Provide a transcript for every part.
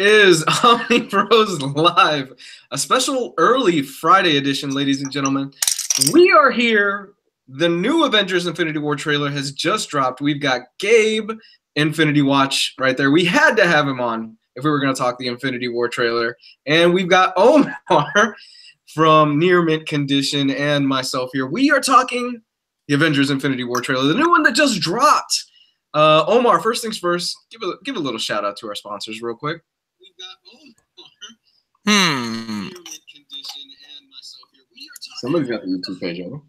is Omnibros Live, a special early Friday edition, ladies and gentlemen. We are here. The new Avengers Infinity War trailer has just dropped. We've got Gabe, Infinity Watch, right there. We had to have him on if we were going to talk the Infinity War trailer. And we've got Omar from Near Mint Condition and myself here. We are talking the Avengers Infinity War trailer, the new one that just dropped. Omar, first things first, give a little shout out to our sponsors real quick. We've got Omar. Somebody's got the YouTube page open.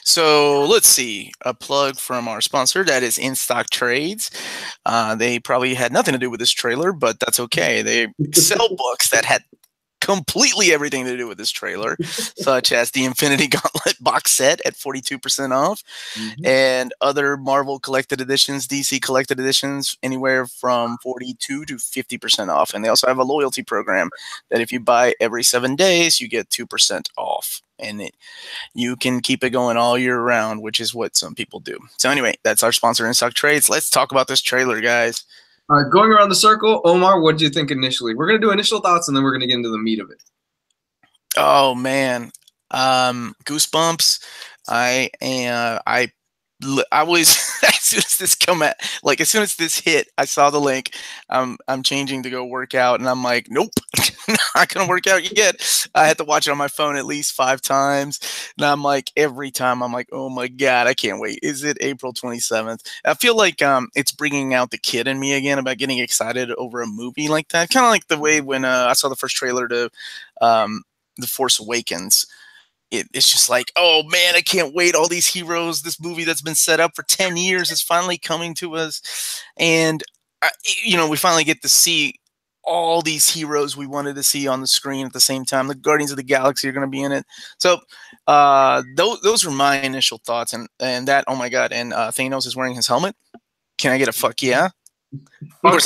So let's see, a plug from our sponsor, that is In Stock Trades. They probably had nothing to do with this trailer, but that's okay. They sell books that had completely everything to do with this trailer, such as the Infinity Gauntlet box set at 42% off, and other Marvel collected editions, DC collected editions, anywhere from 42 to 50% off. And they also have a loyalty program that if you buy every 7 days, you get 2% off. And you can keep it going all year round, which is what some people do. So anyway, that's our sponsor, In Stock Trades. Let's talk about this trailer, guys. All right, going around the circle, Omar, what did you think initially? We're going to do initial thoughts, and then we're going to get into the meat of it. Oh, man. Goosebumps. I was, as soon as this as soon as this hit, I saw the link. I'm changing to go work out, and I'm like, nope, not gonna work out yet. I had to watch it on my phone at least 5 times, and I'm like, every time I'm like, oh my god, I can't wait. Is it April 27th? I feel like it's bringing out the kid in me again about getting excited over a movie like that. Kind of like the way when I saw the first trailer to The Force Awakens. It's just like, oh man, I can't wait. All these heroes, this movie that's been set up for 10 years is finally coming to us. And, we finally get to see all these heroes we wanted to see on the screen at the same time. The Guardians of the Galaxy are going to be in it. So those were my initial thoughts. And that, oh my God. And Thanos is wearing his helmet. Can I get a fuck yeah? Of course,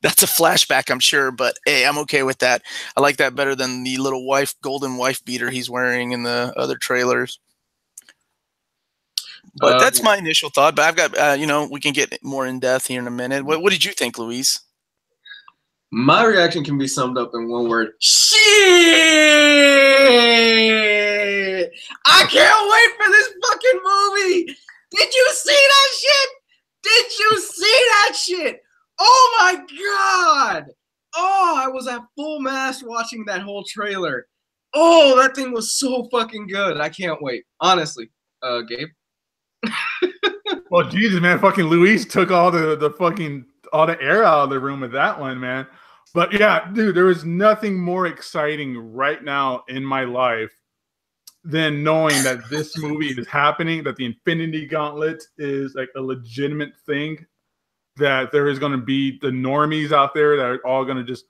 that's a flashback, I'm sure, but hey, I'm okay with that. I like that better than the little golden wife beater he's wearing in the other trailers. But that's my initial thought. But I've got, we can get more in depth here in a minute. What did you think, Luis? My reaction can be summed up in one word: shit! I can't wait for this fucking movie. Did you see that shit? Did you see that shit? Oh my god! Oh, I was at full mast watching that whole trailer. Oh, that thing was so fucking good. I can't wait. Honestly. Gabe? Well, Jesus, man. Fucking Luis took all the air out of the room with that one, man. But yeah, dude, there is nothing more exciting right now in my life than knowing that this movie is happening, that the Infinity Gauntlet is like a legitimate thing, that there is going to be the normies out there that are all going to just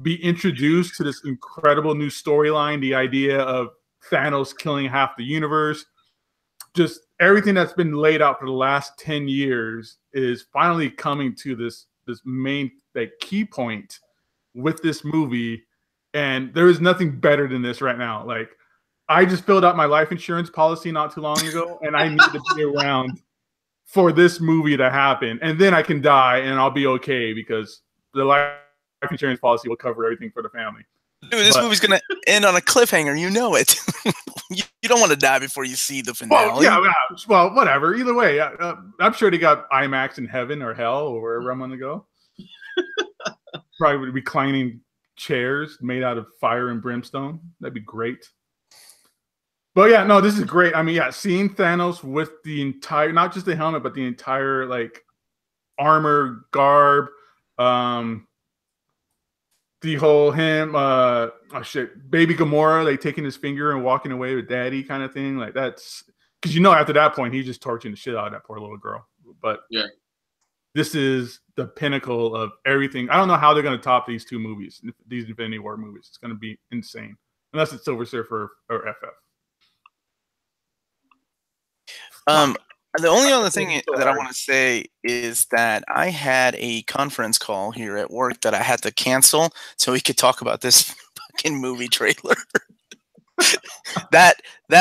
be introduced to this incredible new storyline, the idea of Thanos killing half the universe. Just everything that's been laid out for the last 10 years is finally coming to this main key point with this movie. And there is nothing better than this right now. Like, I just filled out my life insurance policy not too long ago, and I need to be around for this movie to happen. And then I can die, and I'll be okay because the life insurance policy will cover everything for the family. Dude, this movie's going to end on a cliffhanger. You know it. You don't want to die before you see the finale. Well, whatever. Either way, I'm sure they got IMAX in heaven or hell or wherever I'm going to go. Probably reclining chairs made out of fire and brimstone. That'd be great. But yeah, no, this is great. I mean, yeah, seeing Thanos with the entire, not just the helmet, but the entire armor, garb, the whole baby Gamora, taking his finger and walking away with daddy kind of thing. Like, that's because after that point he's just torturing the shit out of that poor little girl. But yeah, this is the pinnacle of everything. I don't know how they're going to top these two movies, these Infinity War movies. It's going to be insane, unless it's Silver Surfer or FF. The only other thing that I want to say is that I had a conference call here at work that I had to cancel so we could talk about this fucking movie trailer. that,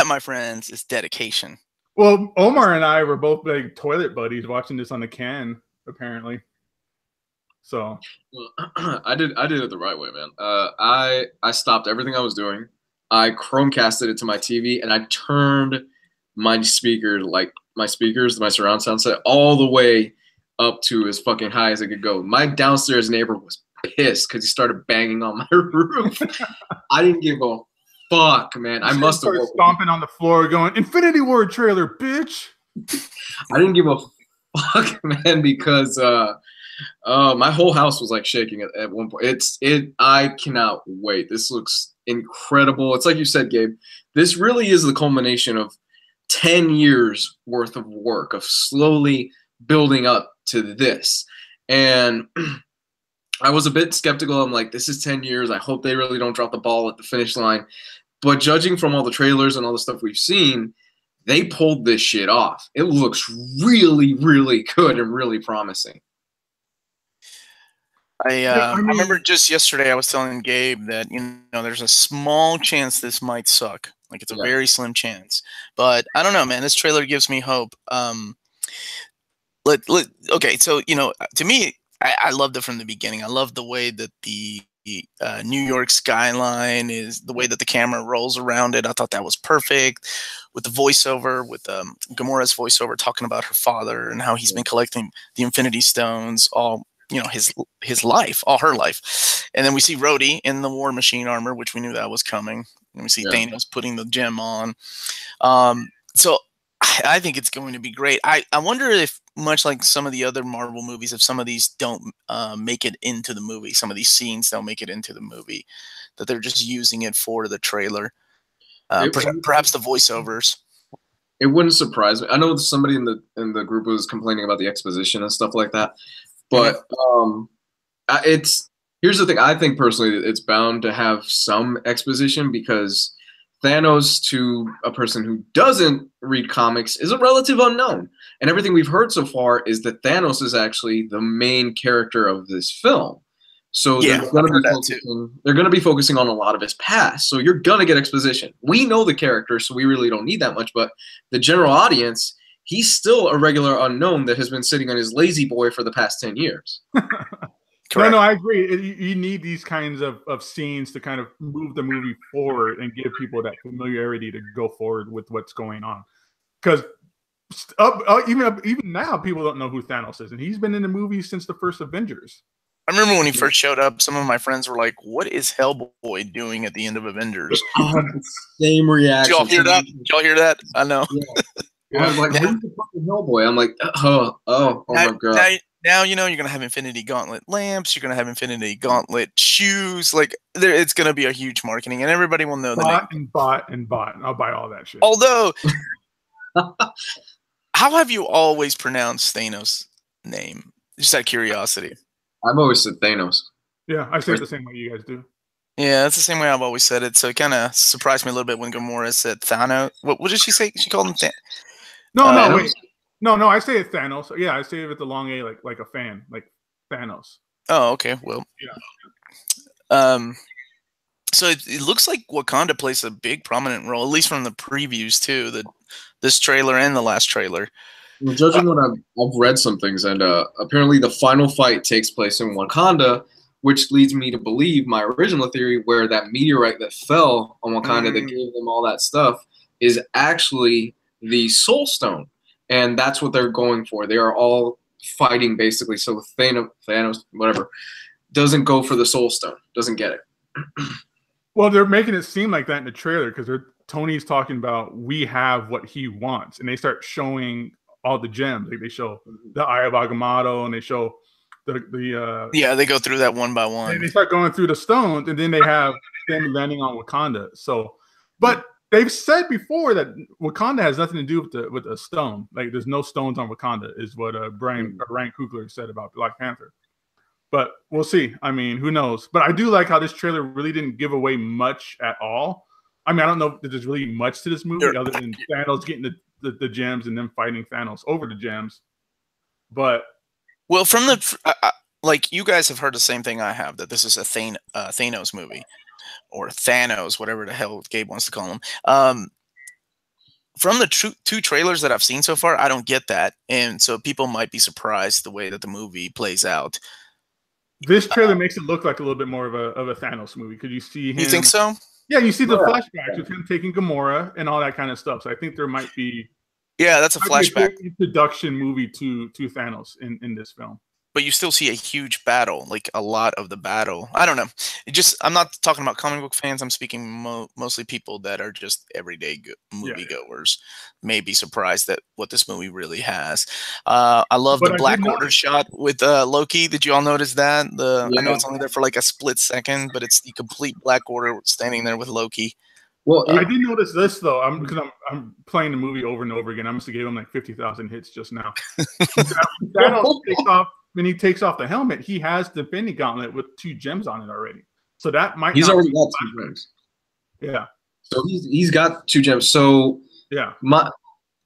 my friends, is dedication. Well, Omar and I were both toilet buddies watching this on the can, apparently. So I did it the right way, man. I stopped everything I was doing. I Chromecasted it to my TV, and I turned my speakers, my surround sound set, all the way up to as fucking high as it could go. My downstairs neighbor was pissed because he started banging on my roof. I didn't give a fuck, man. I must have stomping on the floor, going "Infinity War trailer, bitch." I didn't give a fuck, man, because my whole house was like shaking at one point. I cannot wait. This looks incredible. It's like you said, Gabe. This really is the culmination of 10 years worth of work of slowly building up to this. And I was a bit skeptical. I'm like, this is 10 years. I hope they really don't drop the ball at the finish line. But judging from all the trailers and all the stuff we've seen, they pulled this shit off. It looks really, really good and really promising. I remember just yesterday I was telling Gabe that, there's a small chance this might suck. Like, it's a very slim chance. But I don't know, man. This trailer gives me hope. Okay, so, to me, I loved it from the beginning. I love the way that the New York skyline is, the way that the camera rolls around it. I thought that was perfect, with the voiceover, with Gamora's voiceover talking about her father and how he's been collecting the Infinity Stones all his life, all her life. And then we see Rhodey in the War Machine armor, which we knew that was coming. And we see Thanos putting the gem on. So I think it's going to be great. I wonder if, much like some of the other Marvel movies, if some of these don't make it into the movie, some of these scenes don't make it into the movie, that they're just using it for the trailer. Perhaps the voiceovers. It wouldn't surprise me. I know somebody in the group was complaining about the exposition and stuff like that. But here's the thing. I think personally it's bound to have some exposition, because Thanos, to a person who doesn't read comics, is a relative unknown. And everything we've heard so far is that Thanos is actually the main character of this film. So they're going to be focusing on a lot of his past. So you're going to get exposition. We know the character, so we really don't need that much. But the general audience, he's still a regular unknown that has been sitting on his lazy boy for the past 10 years. No, I agree. You need these kinds of scenes to kind of move the movie forward and give people that familiarity to go forward with what's going on. Because even now, people don't know who Thanos is, and he's been in the movie since the first Avengers. I remember when he first showed up, some of my friends were like, "What is Hellboy doing at the end of Avengers?" Same reaction. Did y'all hear that? I know. Yeah. I was like, who's the fucking Hellboy? I'm like, oh my god. Now you're gonna have Infinity Gauntlet lamps. You're gonna have Infinity Gauntlet shoes. Like, it's gonna be a huge marketing, and everybody will know the name. Bot. I'll buy all that shit. Although, how have you always pronounced Thanos' name? Just out of curiosity. I've always said Thanos. Yeah, I say it the same way you guys do. Yeah, that's the same way I've always said it. So it kind of surprised me a little bit when Gamora said Thanos. What did she say? She called him Thanos. No, wait. No, I say it's Thanos. Yeah, I say it with the long A, like a fan, like Thanos. Oh, okay. Well, yeah. So it looks like Wakanda plays a big prominent role, at least from the previews too. This trailer and the last trailer. Well, judging what I've read some things, and apparently the final fight takes place in Wakanda, which leads me to believe my original theory, where that meteorite that fell on Wakanda that gave them all that stuff is actually the Soul Stone. And that's what they're going for. They are all fighting, basically. So Thanos, whatever, doesn't go for the Soul Stone. Doesn't get it. Well, they're making it seem like that in the trailer, because Tony's talking about, we have what he wants. And they start showing all the gems. Like, they show the Eye of Agamotto, and they show the they go through that one by one. And they start going through the stones, and then they have them landing on Wakanda. So, but they've said before that Wakanda has nothing to do with a stone. Like, there's no stones on Wakanda, is what Ryan Coogler said about Black Panther. But we'll see. I mean, who knows? But I do like how this trailer really didn't give away much at all. I mean, I don't know if there's really much to this movie other than Thanos getting the gems and them fighting Thanos over the gems. But well, from the like, you guys have heard the same thing I have, that this is a Thanos movie. Or Thanos, whatever the hell Gabe wants to call him. From the two trailers that I've seen so far, I don't get that. And so people might be surprised the way that the movie plays out. This trailer makes it look like a little bit more of a Thanos movie. Could you see him? You think so? Yeah, you see the flashbacks with him taking Gamora and all that kind of stuff. So I think there might be. Yeah, that's a flashback. Introduction movie to Thanos in this film. But you still see a huge battle, like a lot of the battle. I don't know. I'm not talking about comic book fans. I'm speaking mostly people that are just everyday moviegoers. May be surprised at what this movie really has. I love the Black Order shot with Loki. Did you all notice that? I know it's only there for like a split second, but it's the complete Black Order standing there with Loki. Well, I did notice this though. Because I'm playing the movie over and over again. I must have gave him like 50,000 hits just now. Thanos takes off. When he takes off the helmet, he has the Infinity Gauntlet with 2 gems on it already. So that might. He's already got 2 gems. Yeah. So he's got 2 gems. So yeah,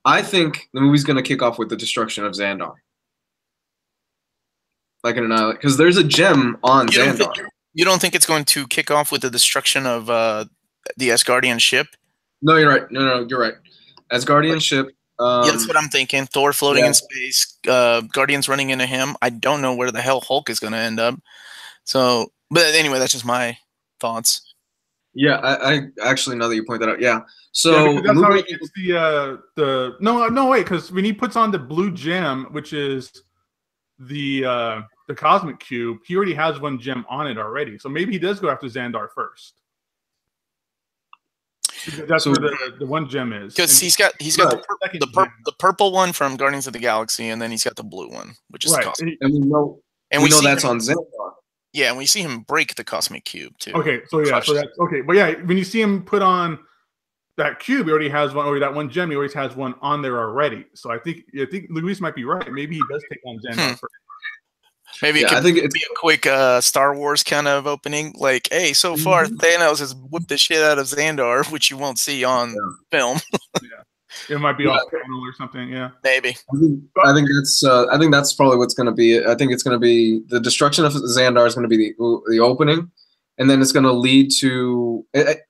I think the movie's gonna kick off with the destruction of Xandar. Like in an because there's a gem on Xandar. You don't think it's going to kick off with the destruction of the Asgardian ship? No, you're right. No, you're right. Asgardian ship. Yeah, that's what I'm thinking. Thor floating in space, Guardians running into him. I don't know where the hell Hulk is going to end up. So, but anyway, that's just my thoughts. Yeah, I actually, now that you point that out, yeah. So that's how he gets no wait, because when he puts on the blue gem, which is the cosmic cube, he already has 1 gem on it already. So maybe he does go after Xandar first. That's where the 1 gem is. Because he's got the purple one from Guardians of the Galaxy, and then he's got the blue one, which is cosmic. And we know that's on Xandar. Yeah, and we see him break the cosmic cube too. Okay, so that's okay. But yeah, when you see him put on that cube, he already has 1, or that 1 gem, he always has 1 on there already. So I think Luis might be right. Maybe he does take on Xandar first. Maybe it could be a quick Star Wars kind of opening. Like, hey, so far Thanos has whipped the shit out of Xandar, which you won't see on film. It might be off panel or something. Yeah, maybe. I think that's probably what's going to be. I think it's going to be the destruction of Xandar is going to be the opening, and then it's going to lead to,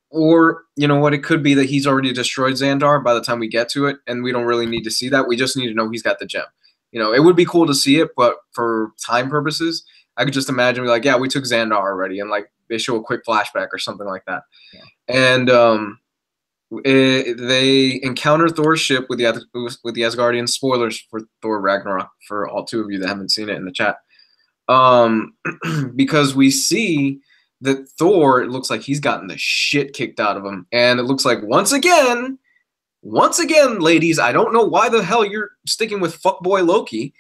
or you know what, it could be that he's already destroyed Xandar by the time we get to it, and we don't really need to see that. We just need to know he's got the gem. You know, it would be cool to see it, but for time purposes, I could just imagine like, yeah, we took Xandar already, and like they show a quick flashback or something like that. Yeah. And they encounter Thor's ship with the Asgardians. Spoilers for Thor Ragnarok for all 2 of you that haven't seen it in the chat. Because we see that Thor, it looks like he's gotten the shit kicked out of him, and it looks like once again, ladies, I don't know why the hell you're sticking with fuckboy Loki,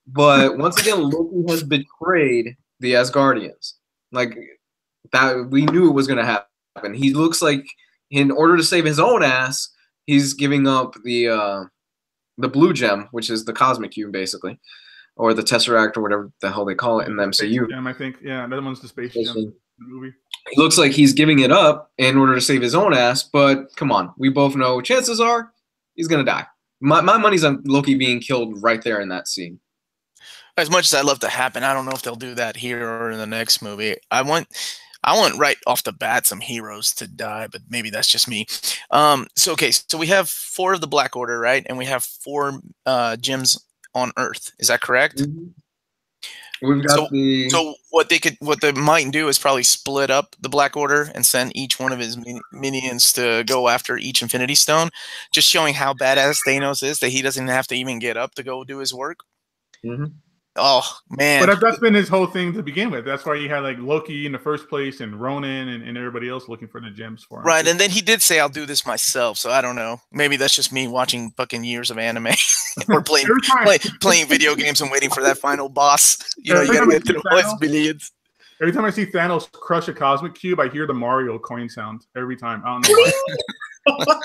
but once again, Loki has betrayed the Asgardians. Like that, we knew it was going to happen. He looks like, in order to save his own ass, he's giving up the blue gem, which is the cosmic cube, basically, or the Tesseract, or whatever the hell they call it in the MCU. Gem, I think. Yeah, that one's the space gem. Movie. It looks like he's giving it up in order to save his own ass, but come on, we both know chances are he's gonna die. My money's on Loki being killed right there in that scene. As much as I'd love to happen, I don't know if they'll do that here or in the next movie. I want right off the bat some heroes to die, but maybe that's just me. So we have 4 of the Black Order, right? And we have 4 gems on Earth. Is that correct? Mm-hmm. We've got so what they might do is probably split up the Black Order and send each one of his minions to go after each Infinity Stone, just showing how badass Thanos is that he doesn't have to even get up to go do his work. Mm-hmm. Oh man! But that's been his whole thing to begin with. That's why you had like Loki in the first place, and Ronan and everybody else looking for the gems for him. Right, and then he did say, "I'll do this myself." So I don't know. Maybe that's just me watching fucking years of anime or playing video games and waiting for that final boss. You know, you gotta get through all his billions. Every time I see Thanos crush a cosmic cube, I hear the Mario coin sound every time. I don't know why.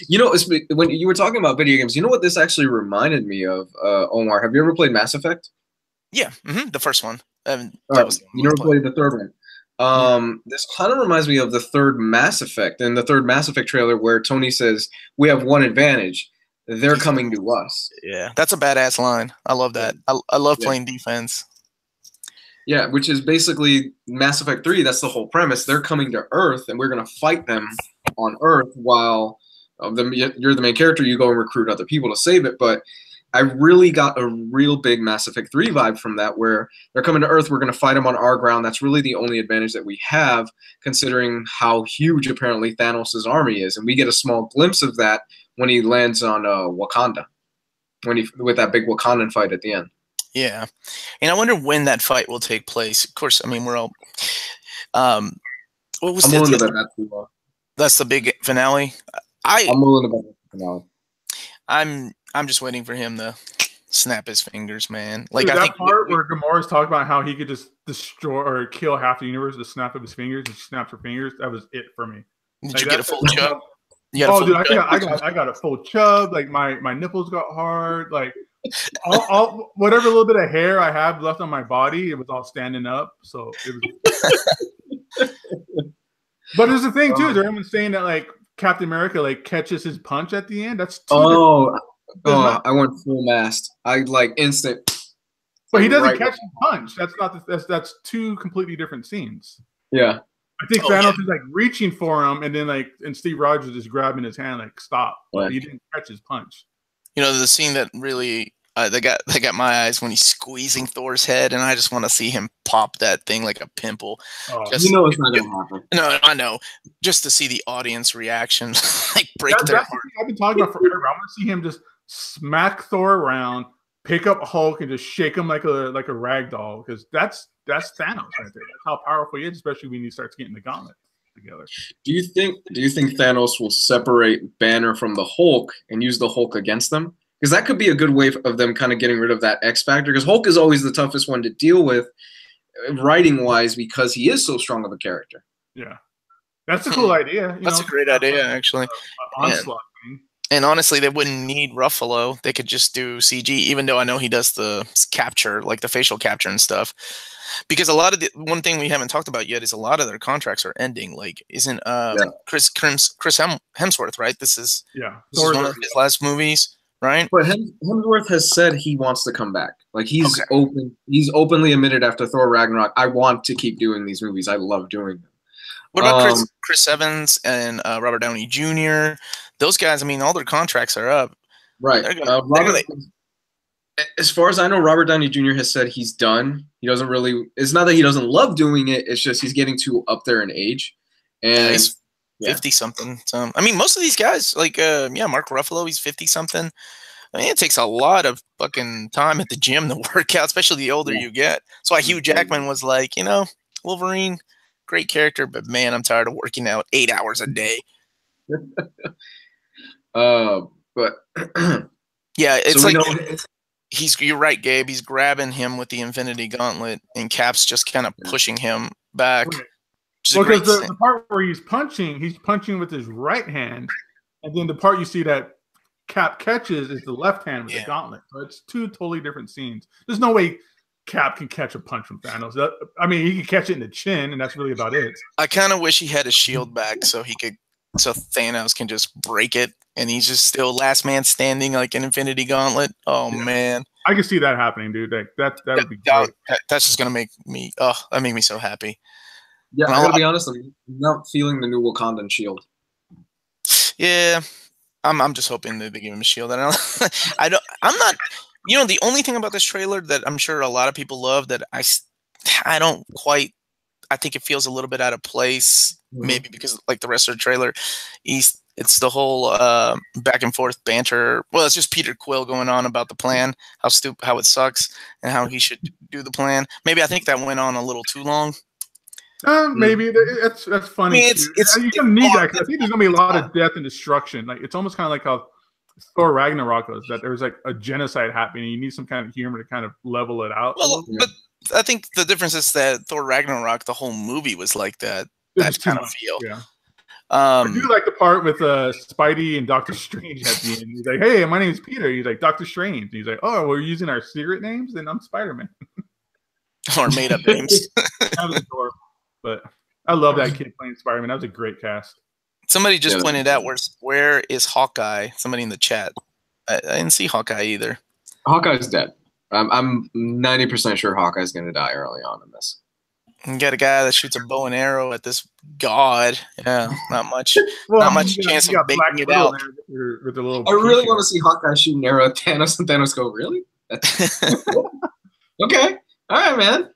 You know, when you were talking about video games, you know what this actually reminded me of, Omar? Have you ever played Mass Effect? Yeah, the first one. You never played the third one. This kind of reminds me of the third Mass Effect. In the third Mass Effect trailer where Tony says, we have one advantage. They're coming to us. Yeah, that's a badass line. I love that. I love playing defense. Yeah, which is basically Mass Effect 3. That's the whole premise. They're coming to Earth, and we're going to fight them on Earth while you're the main character. You go and recruit other people to save it. But I really got a real big Mass Effect 3 vibe from that, where they're coming to Earth, we're going to fight them on our ground. That's really the only advantage that we have, considering how huge apparently Thanos' army is. And we get a small glimpse of that when he lands on Wakanda, with that big Wakandan fight at the end. Yeah, and I wonder when that fight will take place. Of course, I mean, we're all... what was I'm willing to bet that's too long. That's the big finale? I'm willing to bet that's the finale. I'm just waiting for him to snap his fingers, man. Like, dude, I think part where Gamora's talking about how he could just destroy or kill half the universe with the snap of his fingers, and she snaps her fingers. That was it for me. Did you get a full chub? Dude, I got a full chub. Like my nipples got hard. Like all whatever little bit of hair I have left on my body, it was all standing up. So it was. But there's a thing too. Everyone's saying that like Captain America like catches his punch at the end. That's I went full mast. I like instant. But he doesn't catch the punch. That's two completely different scenes. Yeah. I think Thanos is like reaching for him, and then and Steve Rogers is grabbing his hand like stop. Right. He didn't catch his punch. You know, the scene that really that got my eyes when he's squeezing Thor's head, and I just want to see him pop that thing like a pimple. You know it's not gonna happen. No, I know. Just to see the audience reaction, like break their heart. I've been talking about forever. I want to see him just smack Thor around, pick up Hulk, and just shake him like a rag doll, because that's Thanos right there. That's how powerful he is, especially when he starts getting the gauntlet together. Do you think Thanos will separate Banner from the Hulk and use the Hulk against them? Because that could be a good way of them kind of getting rid of that X factor. Because Hulk is always the toughest one to deal with, writing wise, because he is so strong of a character. Yeah, that's a cool idea. That's a great idea, actually. Onslaught thing. And honestly, they wouldn't need Ruffalo. They could just do CG, even though I know he does the capture, like the facial capture and stuff. Because a lot of one thing we haven't talked about yet is a lot of their contracts are ending. Like, isn't Chris Hemsworth, right? This is one of his last movies, right? But Hemsworth has said he wants to come back. Like he's openly admitted after Thor Ragnarok, I want to keep doing these movies. I love doing them. What about Chris Evans and Robert Downey Jr.? Those guys, I mean, all their contracts are up. Right. As far as I know, Robert Downey Jr. has said he's done. He doesn't really. It's not that he doesn't love doing it. It's just he's getting too up there in age, and he's 50 something. So, I mean, most of these guys, like Mark Ruffalo, he's 50 something. I mean, it takes a lot of fucking time at the gym to work out, especially the older you get. That's why Hugh Jackman was like, Wolverine, great character, but man, I'm tired of working out 8 hours a day. But yeah, it's you're right, Gabe. He's grabbing him with the Infinity Gauntlet, and Cap's just kind of pushing him back. Well, because the part where he's punching with his right hand, and then the part you see that Cap catches is the left hand with the gauntlet. So it's two totally different scenes. There's no way Cap can catch a punch from Thanos. I mean, he can catch it in the chin, and that's really about it. I kind of wish he had his shield back so Thanos can just break it, and he's just still last man standing like an Infinity Gauntlet. Oh man, I can see that happening, dude. That would be great. That's just gonna make me. Oh, that made me so happy. Yeah, I gotta be honest. I'm not feeling the new Wakandan shield. Yeah, I'm just hoping that they give him a shield. I'm not. The only thing about this trailer that I'm sure a lot of people love that I don't quite. I think it feels a little bit out of place, maybe because like the rest of the trailer, it's the whole back and forth banter. Well, it's just Peter Quill going on about the plan, how it sucks, and how he should do the plan. Maybe I think that went on a little too long. Maybe that's funny. I mean, you're gonna need that because I think there's gonna be a lot of death and destruction. Like it's almost kind of like how Thor Ragnarok was, that there's like a genocide happening. And you need some kind of humor to kind of level it out. Well, but I think the difference is that Thor Ragnarok, the whole movie was like that kind of feel. Yeah. I do like the part with Spidey and Doctor Strange at the end. He's like, "Hey, my name's Peter." He's like, "Doctor Strange." And he's like, "Oh, we're using our secret names, then I'm Spider-Man." Or made up names. That was adorable. But I love that kid playing Spider-Man. That was a great cast. Somebody just pointed out where is Hawkeye? Somebody in the chat. I didn't see Hawkeye either. Hawkeye's dead. I'm 90% sure Hawkeye's going to die early on in this. You got a guy that shoots a bow and arrow at this god. Yeah, not much. Well, not much chance of making Black it Widow out. there with the little. I really want to see Hawkeye shoot an arrow at Thanos, and Thanos go, "Really? Okay, all right, man."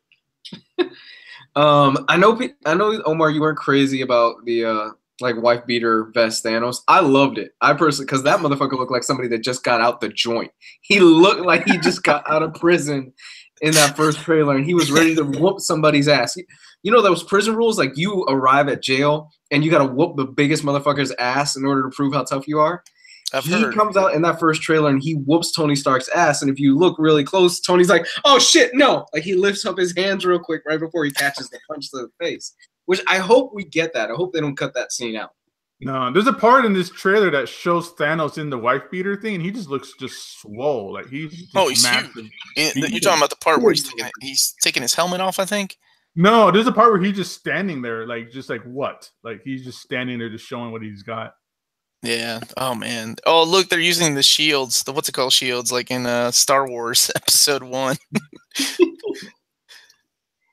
I know, Omar, you weren't crazy about the like wife beater vest Thanos. I loved it. I personally, because that motherfucker looked like somebody that just got out the joint. He looked like he just got out of prison in that first trailer, and he was ready to whoop somebody's ass. You know those prison rules, like you arrive at jail and you got to whoop the biggest motherfucker's ass in order to prove how tough you are. He comes out in that first trailer and he whoops Tony Stark's ass, and if you look really close, Tony's like, "Oh shit, no!" Like he lifts up his hands real quick right before he catches the punch to the face. Which I hope we get that. I hope they don't cut that scene out. No, there's a part in this trailer that shows Thanos in the wife beater thing, and he just looks just swole. Like he's massive. You're talking about the part where he's taking his helmet off, I think. No, there's a part where he's just standing there, like what? Like he's just standing there, just showing what he's got. Yeah. Oh man. Oh look, they're using the shields. The what's it called shields, like in Star Wars Episode 1.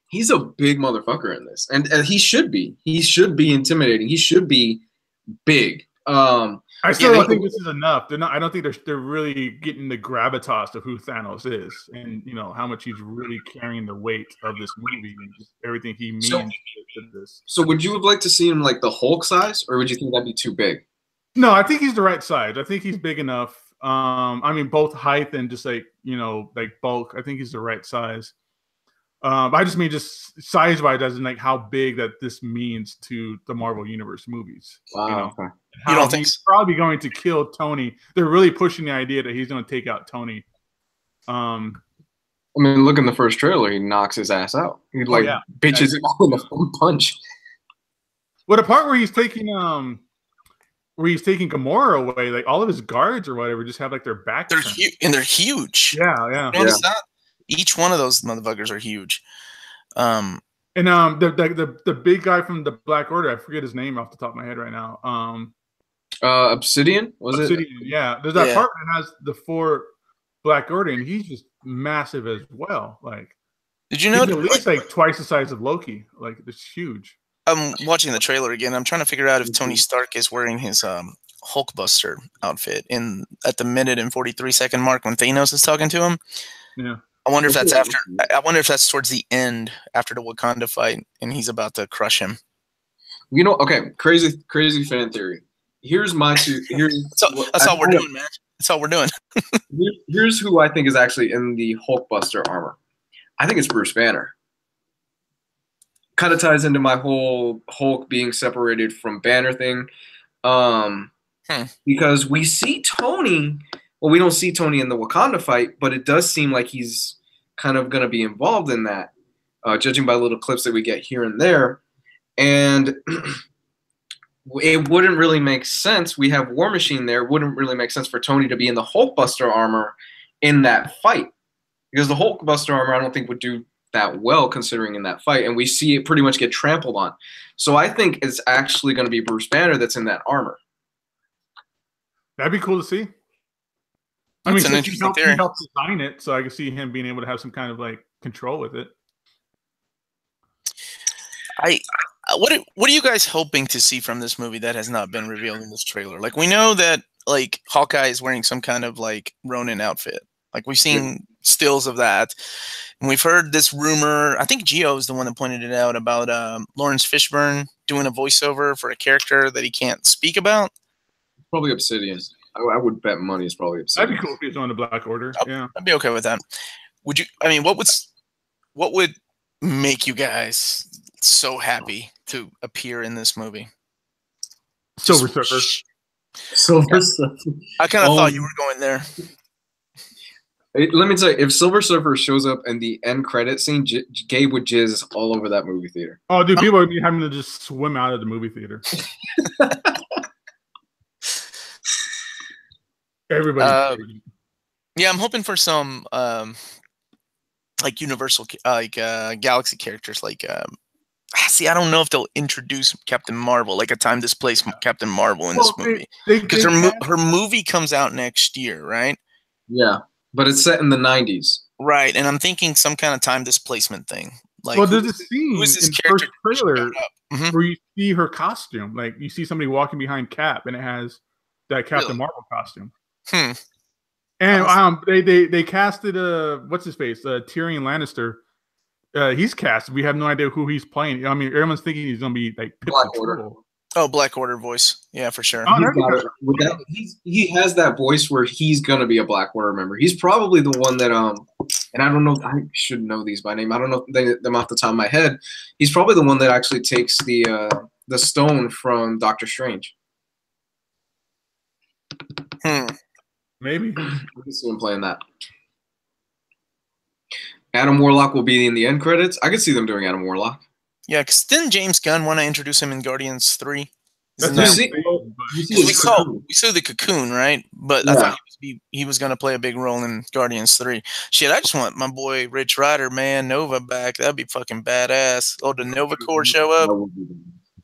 He's a big motherfucker in this, and he should be. He should be intimidating. He should be big. I still don't think this is enough. They're not. I don't think they're really getting the gravitas of who Thanos is, and you know how much he's really carrying the weight of this movie and just everything he means to this. So, would you have liked to see him like the Hulk size, or would you think that'd be too big? No, I think he's the right size. I think he's big enough. I mean, both height and just like bulk. I think he's the right size. I just mean just size-wise, as in like how big that this means to the Marvel Universe movies. Wow. You know? Okay. You don't think he's probably going to kill Tony? They're really pushing the idea that he's going to take out Tony. I mean, look in the first trailer. He knocks his ass out. He bitches it all in a punch. Well, the part where he's taking Gamora away, like all of his guards or whatever, just have like their backs. They're huge, and they're huge. Yeah. Notice that? Each one of those motherfuckers are huge. And the big guy from the Black Order, I forget his name off the top of my head right now. Obsidian? Obsidian, yeah. There's that part that has the 4 Black Order, and he's just massive as well. Like, did you know? He's at least like twice the size of Loki. Like, it's huge. I'm watching the trailer again. I'm trying to figure out if Tony Stark is wearing his Hulkbuster outfit at the minute and 43-second mark when Thanos is talking to him. Yeah. I wonder if that's after. I wonder if that's towards the end after the Wakanda fight, and he's about to crush him. You know, okay, crazy fan theory. Here's my two. That's all we're doing, man. That's all we're doing. Here's who I think is actually in the Hulkbuster armor. I think it's Bruce Banner. Kind of ties into my whole Hulk being separated from Banner thing, because we see Tony. Well, we don't see Tony in the Wakanda fight, but it does seem like he's kind of going to be involved in that, judging by little clips that we get here and there. And it wouldn't really make sense. We have War Machine there. It wouldn't really make sense for Tony to be in the Hulkbuster armor in that fight, because the Hulkbuster armor I don't think would do that well considering in that fight, and we see it pretty much get trampled on. So I think it's actually going to be Bruce Banner that's in that armor. That'd be cool to see. I mean, he helped design it, so I can see him being able to have some kind of like control with it. What are you guys hoping to see from this movie that has not been revealed in this trailer? Like, we know that like Hawkeye is wearing some kind of like Ronin outfit. Like, we've seen stills of that, and we've heard this rumor. I think Gio is the one that pointed it out about Lawrence Fishburne doing a voiceover for a character that he can't speak about. Probably Obsidian. I would bet money is probably Obsidian. That'd be cool if he's on the Black Order. Yeah, I'd be okay with that. Would you? I mean, what would make you guys so happy to appear in this movie? Silver Surfer. Silver Surfer. I kind of thought you were going there. Let me tell you, if Silver Surfer shows up in the end credit scene, Gabe would jizz all over that movie theater. Oh, dude, people would be having to just swim out of the movie theater. Everybody. Yeah, I'm hoping for some like Universal, Galaxy characters. Like, see, I don't know if they'll introduce Captain Marvel, like a time displaced Captain Marvel in this movie, because her movie comes out next year, right? Yeah, but it's set in the 90s. Right, and I'm thinking some kind of time displacement thing. Like, well, there's a scene who is this in the first character trailer Mhm. where you see her costume. Like you see somebody walking behind Cap, and it has that Captain Really? Marvel costume. Hmm. And they casted what's his face, Tyrion Lannister. He's cast. We have no idea who he's playing. I mean, everyone's thinking he's gonna be like Pip Black the Order. Troll. Oh, Black Order voice. Yeah, for sure. Oh, He's that'd be got good. it. With that, he has that voice where he's gonna be a Black Order member. He's probably the one that and I don't know. I should know these by name. I don't know them off the top of my head. He's probably the one that actually takes the stone from Doctor Strange. Maybe. I can see him playing that. Adam Warlock will be in the end credits. I could see them doing Adam Warlock. Yeah, because didn't James Gunn want to introduce him in Guardians 3? That's we saw the Cocoon, right? But Yeah. I thought he was going to play a big role in Guardians 3. Shit, I just want my boy Rich Rider, man, Nova back. That'd be fucking badass. Oh, the Nova Corps show up?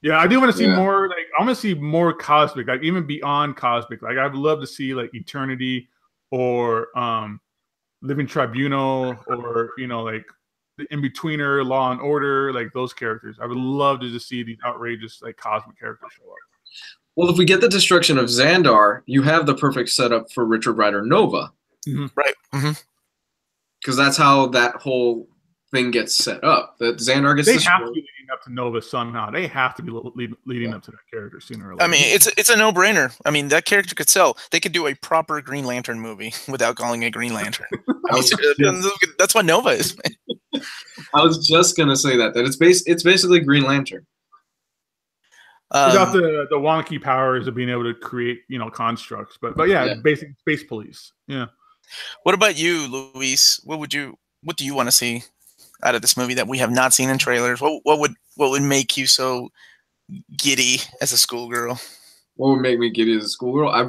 Yeah, I do want to see more. Like, I want to see more cosmic, like even beyond cosmic. Like, I'd love to see like Eternity or Living Tribunal, or like the In-Betweener, Law and Order, like those characters. I would love to just see these outrageous like cosmic characters show up. Well, if we get the destruction of Xandar, you have the perfect setup for Richard Rider Nova. Mm-hmm. Right. Mm-hmm. Because that's how that whole thing gets set up. That Xandar gets They destroyed. have to be leading up to Nova somehow. They have to be leading up to that character sooner or later. I mean, it's a no-brainer. I mean, that character could sell. They could do a proper Green Lantern movie without calling it Green Lantern. That's what Nova is. Man. I was just gonna say that it's basically Green Lantern. Without the wonky powers of being able to create constructs, but yeah, basic space police. Yeah. What about you, Luis? What do you want to see out of this movie that we have not seen in trailers? What would make you so giddy as a schoolgirl? What would make me giddy as a schoolgirl? I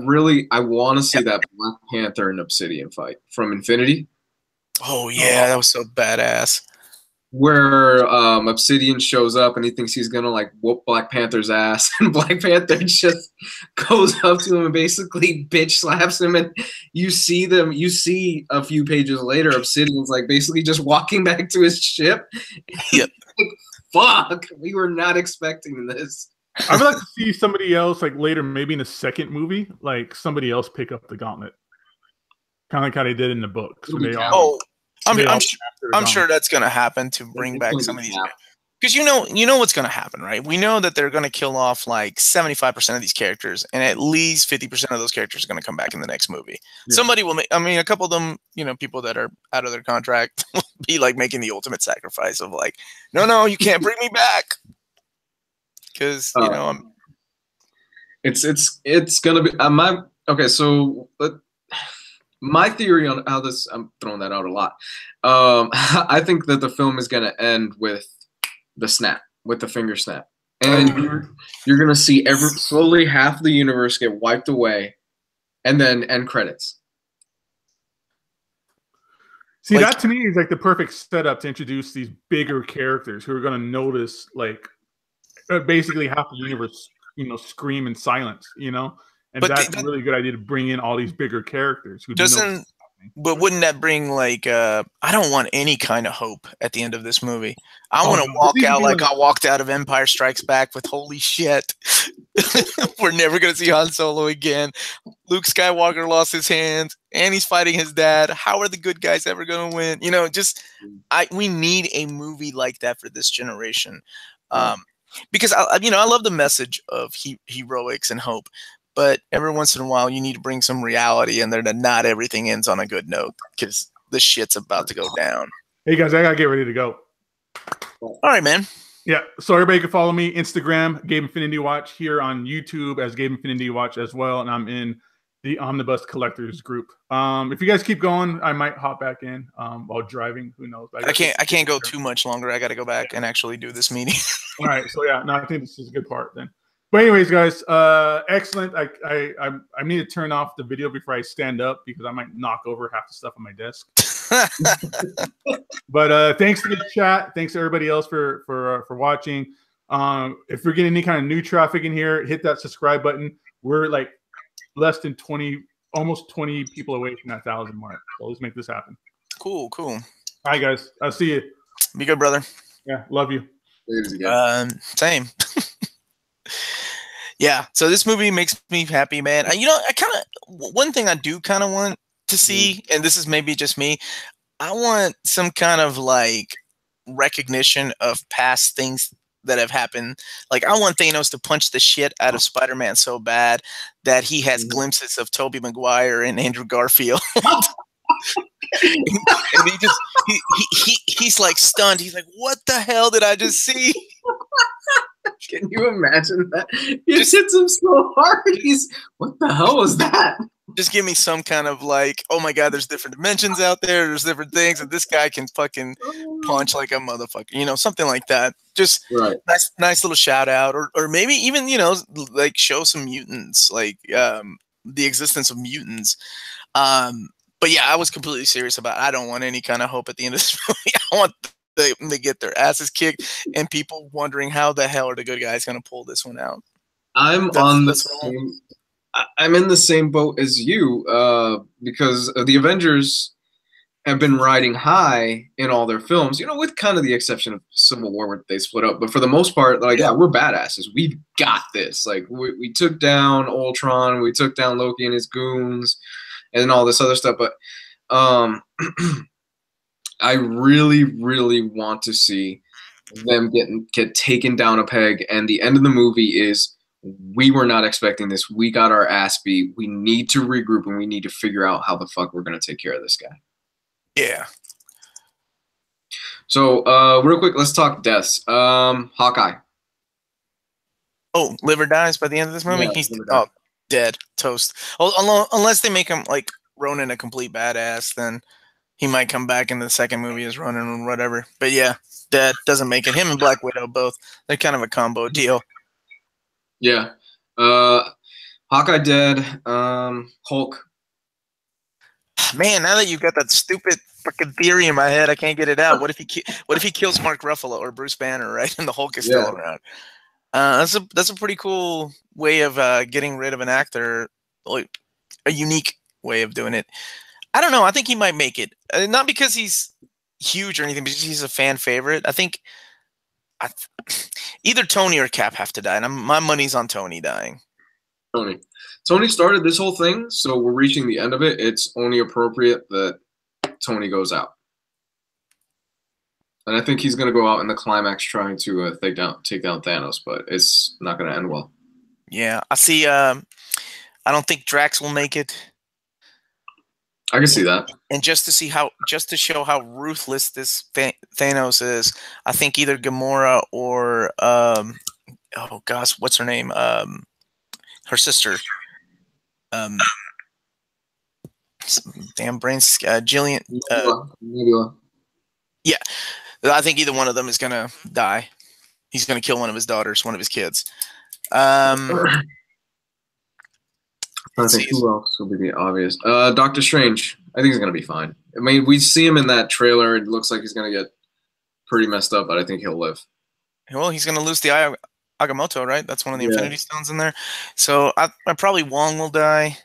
want to see that Black Panther and Obsidian fight from Infinity. Oh yeah, that was so badass. Where Obsidian shows up and he thinks he's gonna like whoop Black Panther's ass, and Black Panther just goes up to him and basically bitch slaps him, and you see a few pages later Obsidian's like basically just walking back to his ship. Yep. Like, fuck, we were not expecting this. I would like to see somebody else, like later, maybe in the second movie, like somebody else pick up the gauntlet, kind of like how they did in the books. I'm sure that's going to happen to bring back some of these, because you know what's going to happen, right? We know that they're going to kill off like 75% of these characters, and at least 50% of those characters are going to come back in the next movie. Yeah. Somebody will make. I mean, a couple of them, people that are out of their contract will be like making the ultimate sacrifice of like, no, you can't bring me back, because it's going to be okay. So. My theory on how this, I'm throwing that out a lot. I think that the film is going to end with the snap, with the finger snap. And you're going to see slowly half the universe get wiped away, and then end credits. See, that to me is like the perfect setup to introduce these bigger characters who are going to notice, like, basically half the universe, scream in silence, And that's a really good idea to bring in all these bigger characters. But wouldn't that bring like I don't want any kind of hope at the end of this movie. I want to walk out like I walked out of Empire Strikes Back with holy shit. We're never gonna see Han Solo again. Luke Skywalker lost his hands and he's fighting his dad. How are the good guys ever gonna win? We need a movie like that for this generation. Because I love the message of heroics and hope. But every once in a while, you need to bring some reality in there that not everything ends on a good note, because the shit's about to go down. Hey, guys, I got to get ready to go. All right, man. Yeah, so everybody can follow me, Instagram, Gabe Infinity Watch, here on YouTube as Gabe Infinity Watch as well, and I'm in the Omnibus Collectors group. If you guys keep going, I might hop back in while driving. Who knows? I can't go too much longer. I got to go back and actually do this meeting. All right, so yeah, no, I think this is a good part then. But anyways, guys, excellent. I need to turn off the video before I stand up because I might knock over half the stuff on my desk. But thanks to the chat. Thanks to everybody else for watching. If we're getting any kind of new traffic in here, hit that subscribe button. We're like less than 20, almost 20 people away from that 1,000 mark. So let's make this happen. Cool. All right, guys. I'll see you. Be good, brother. Yeah, love you. Same. Yeah, so this movie makes me happy, man. I kind of one thing I do kind of want to see, and this is maybe just me. I want some kind of like recognition of past things that have happened. Like I want Thanos to punch the shit out of Spider-Man so bad that he has glimpses of Tobey Maguire and Andrew Garfield. And he's like stunned. He's like, "What the hell did I just see?" Can you imagine that? He just hits him so hard. What the hell was that? Just give me some kind of like, oh my god, there's different dimensions out there. There's different things, and this guy can fucking punch like a motherfucker. Something like that. Just nice little shout out, or maybe even like show some mutants, like the existence of mutants. But yeah, I was completely serious about it. I don't want any kind of hope at the end of this movie. I want them to get their asses kicked and people wondering how the hell are the good guys going to pull this one out. I'm in the same boat as you because the Avengers have been riding high in all their films, with kind of the exception of Civil War where they split up. But for the most part, like, yeah, we're badasses. We've got this. Like, we took down Ultron. We took down Loki and his goons and all this other stuff. But I really, really want to see them get taken down a peg. And the end of the movie is, we were not expecting this. We got our ass beat. We need to regroup and we need to figure out how the fuck we're going to take care of this guy. Yeah. So, real quick, let's talk deaths. Hawkeye. Oh, liver dies by the end of this movie? Yeah, he's dead. Toast. Unless they make him like Ronan a complete badass, then he might come back in the second movie as Ronan or whatever. But yeah, dead. Doesn't make it. Him and Black Widow both. They're kind of a combo deal. Yeah. Hawkeye dead. Hulk. Man, now that you've got that stupid fucking theory in my head, I can't get it out. What if he kills Mark Ruffalo or Bruce Banner, right? And the Hulk is still around. That's a pretty cool way of getting rid of an actor, like a unique way of doing it. I don't know. I think he might make it. Not because he's huge or anything, but he's a fan favorite. I think either Tony or Cap have to die, and my money's on Tony dying. Tony started this whole thing, so we're reaching the end of it. It's only appropriate that Tony goes out. And I think he's going to go out in the climax trying to take down Thanos, but it's not going to end well. Yeah, I see. I don't think Drax will make it. I can see that. And just to show how ruthless this Thanos is, I think either Gamora or oh gosh, what's her name? Her sister. Damn brains. Jillian. Nebula. Yeah, I think either one of them is gonna die. He's gonna kill one of his daughters, one of his kids. I think who else will be the obvious? Doctor Strange. I think he's gonna be fine. I mean, we see him in that trailer. It looks like he's gonna get pretty messed up, but I think he'll live. Well, he's gonna lose the eye. Agamotto, right? That's one of the Infinity Stones in there. So I probably Wong will die.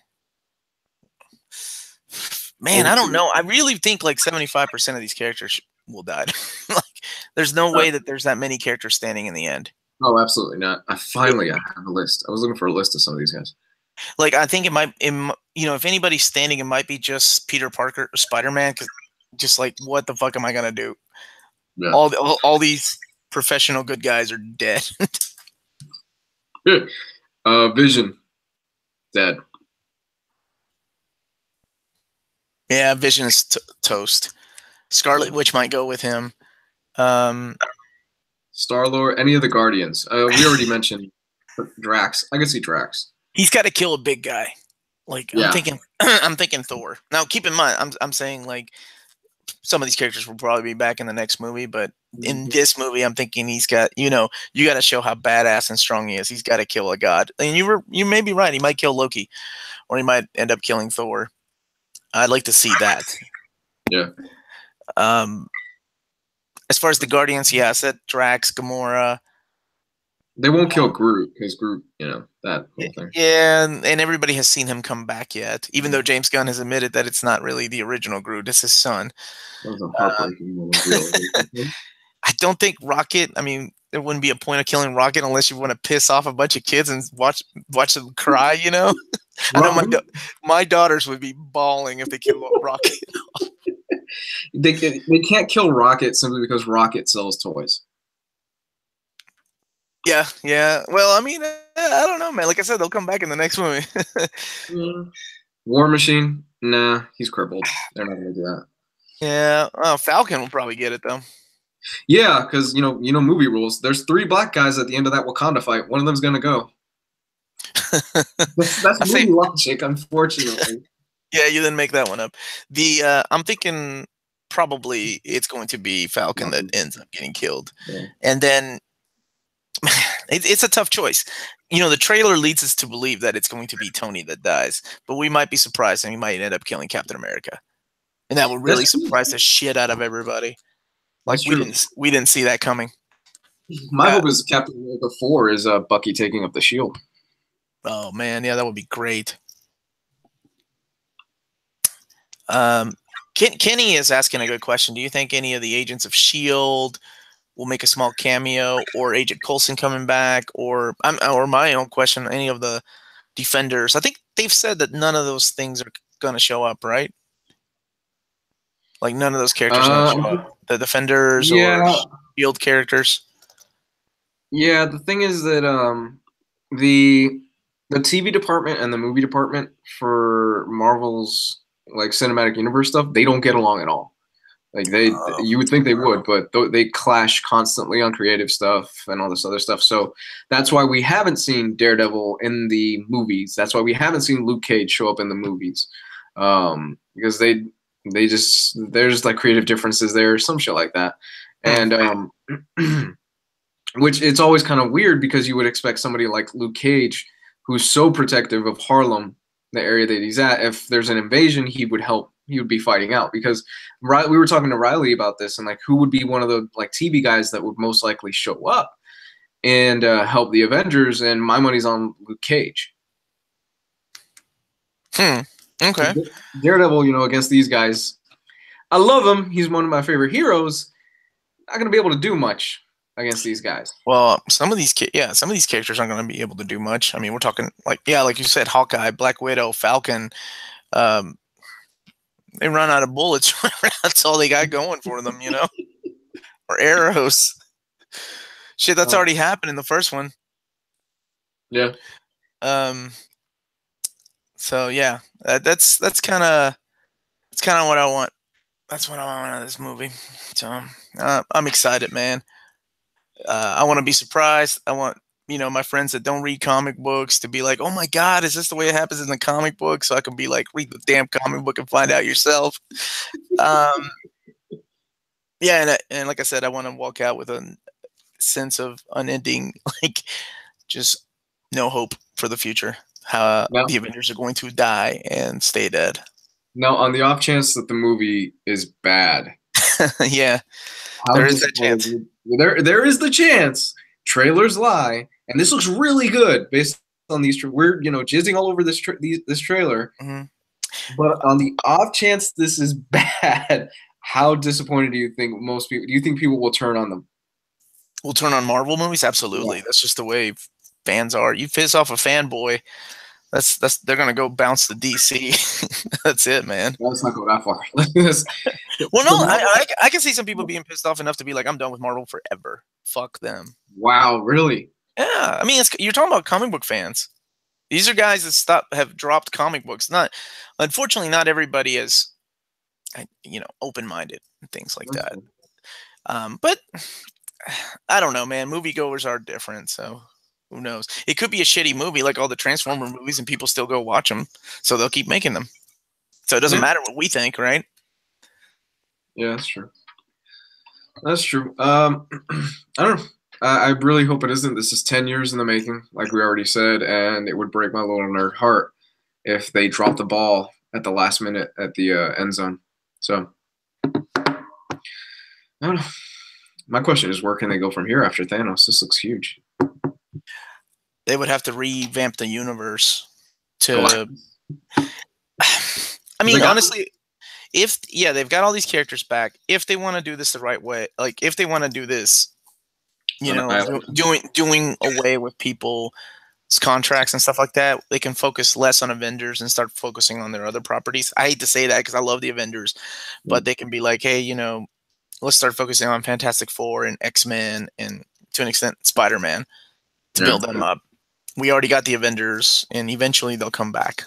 Man, I don't know. I really think like 75% of these characters will die. Like, there's no way that there's that many characters standing in the end. Oh, absolutely not. I have a list. I was looking for a list of some of these guys. Like, I think it might, if anybody's standing, it might be just Peter Parker or Spider-Man. Because just like, what the fuck am I gonna do? Yeah. All these professional good guys are dead. Vision, dead. Yeah, Vision is toast. Scarlet Witch might go with him. Star-Lord, any of the Guardians. We already mentioned Drax. I can see Drax. He's got to kill a big guy. Like, I'm thinking Thor. Now, keep in mind, I'm saying like some of these characters will probably be back in the next movie, but in this movie, I'm thinking he's got, you got to show how badass and strong he is. He's got to kill a god. And you may be right. He might kill Loki, or he might end up killing Thor. I'd like to see that. Yeah. As far as the Guardians, I said Drax, Gamora. They won't kill Groot because Groot, that whole thing. Yeah, and everybody has seen him come back yet, even though James Gunn has admitted that it's not really the original Groot. It's his son. That was a heartbreaking moment. I don't think Rocket. I mean, there wouldn't be a point of killing Rocket unless you want to piss off a bunch of kids and watch them cry. You know, I know my daughters would be bawling if they killed Rocket. They can't kill Rocket simply because Rocket sells toys. Yeah, yeah. Well, I mean, I don't know, man. Like I said, they'll come back in the next movie. War Machine, nah, he's crippled. They're not gonna do that. Yeah, Falcon will probably get it though. Yeah, because you know movie rules. There's 3 black guys at the end of that Wakanda fight. One of them's gonna go. That's movie logic, unfortunately. Yeah, you didn't make that one up. I'm thinking probably it's going to be Falcon that ends up getting killed, and then it's a tough choice. You know, the trailer leads us to believe that it's going to be Tony that dies, but we might be surprised and he might end up killing Captain America, and that would really surprise the shit out of everybody. Like we didn't see that coming. My hope is Captain America 4 is Bucky taking up the shield. Oh man, yeah, that would be great. Kenny is asking a good question. Do you think any of the agents of S.H.I.E.L.D. will make a small cameo, or Agent Coulson coming back, or my own question, any of the Defenders? I think they've said that none of those things are going to show up, right? Like none of those characters are going to show up. The Defenders or S.H.I.E.L.D. characters. Yeah, the thing is that the TV department and the movie department for Marvel's like cinematic universe stuff, they don't get along at all. Like you would think they would, but they clash constantly on creative stuff and all this other stuff. So that's why we haven't seen Daredevil in the movies. That's why we haven't seen Luke Cage show up in the movies, because there's like creative differences there, some shit like that, and which it's always kind of weird because you would expect somebody like Luke Cage, who's so protective of Harlem, the area that he's at, if there's an invasion, he would help. He would be fighting out, because we were talking to Riley about this, and like who would be one of the like TV guys that would most likely show up and help the Avengers, and my money's on Luke Cage. Okay. Daredevil, you know, against these guys, I love him. He's one of my favorite heroes. Not gonna be able to do much against these guys. Well, some of these characters aren't going to be able to do much. I mean, we're talking like you said, Hawkeye, Black Widow, Falcon. They run out of bullets. That's all they got going for them, you know, or arrows. Shit, that's already happened in the first one. Yeah. So yeah, that's kind of what I want. That's what I want out of this movie. So I'm excited, man. I want to be surprised. I want, you know, my friends that don't read comic books to be like, oh my God, is this the way it happens in the comic book? So I can be like, read the damn comic book and find out yourself. Yeah, and like I said, I want to walk out with a sense of unending, like, just no hope for the future. How the Avengers are going to die and stay dead. Now, on the off chance that the movie is bad. Yeah, there is that chance. There is the chance. Trailers lie, and this looks really good based on these. We're jizzing all over this trailer. Mm-hmm. But on the off chance this is bad, how disappointed do you think most people? Do you think people will turn on them? Will turn on Marvel movies? Absolutely. Yeah. That's just the way fans are. You piss off a fanboy, they're gonna go bounce to DC. That's it, man. Let's not go that far. Well, no, I can see some people being pissed off enough to be like, I'm done with Marvel forever. Fuck them. Wow, really? Yeah, I mean, you're talking about comic book fans. These are guys that have dropped comic books. Unfortunately, not everybody is, open-minded and things like that. But I don't know, man. Moviegoers are different, so who knows? It could be a shitty movie, like all the Transformer movies, and people still go watch them, so they'll keep making them. So it doesn't matter what we think, right? Yeah, that's true. That's true. I don't know. I really hope it isn't. This is 10 years in the making, like we already said, and it would break my little nerd heart if they dropped the ball at the last minute at the end zone. So, I don't know. My question is, where can they go from here after Thanos? This looks huge. They would have to revamp the universe to... I mean, honestly, they've got all these characters back. If they want to do this the right way, like if they want to do this, you know, doing away with people's contracts and stuff like that, they can focus less on Avengers and start focusing on their other properties. I hate to say that because I love the Avengers, but they can be like, hey, you know, let's start focusing on Fantastic Four and X-Men and to an extent Spider-Man to build them up. We already got the Avengers, and eventually they'll come back.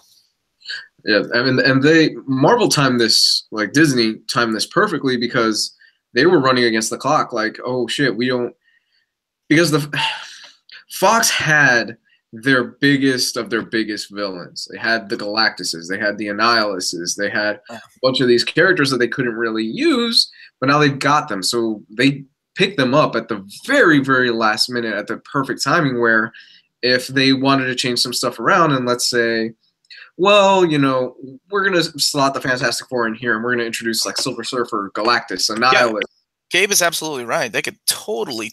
Yeah, I mean, and Marvel timed this, like Disney timed this perfectly because they were running against the clock. Like, oh shit, we don't, because Fox had their biggest of their biggest villains. They had the Galactuses, they had the Annihilists, they had a bunch of these characters that they couldn't really use, but now they've got them. So they picked them up at the very, very last minute at the perfect timing where if they wanted to change some stuff around and let's say, well, you know, we're going to slot the Fantastic Four in here and we're going to introduce like Silver Surfer, Galactus, Annihilus. Yeah, Gabe is absolutely right. They could totally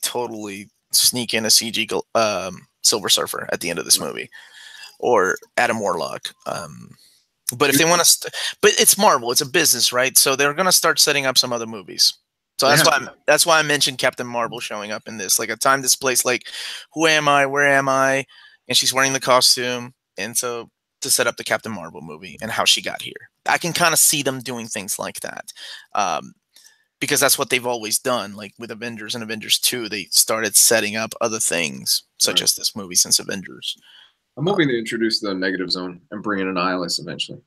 sneak in a CG Silver Surfer at the end of this movie or Adam Warlock. But if they want to, but it's Marvel, it's a business, right? So they're going to start setting up some other movies. So that's why I mentioned Captain Marvel showing up in this, like a time, this place, like who am I, where am I, and she's wearing the costume, and so to set up the Captain Marvel movie and how she got here, I can kind of see them doing things like that, because that's what they've always done. Like with Avengers and Avengers 2, they started setting up other things, such as this movie since Avengers. I'm hoping to introduce the Negative Zone and bring in an Annihilus eventually.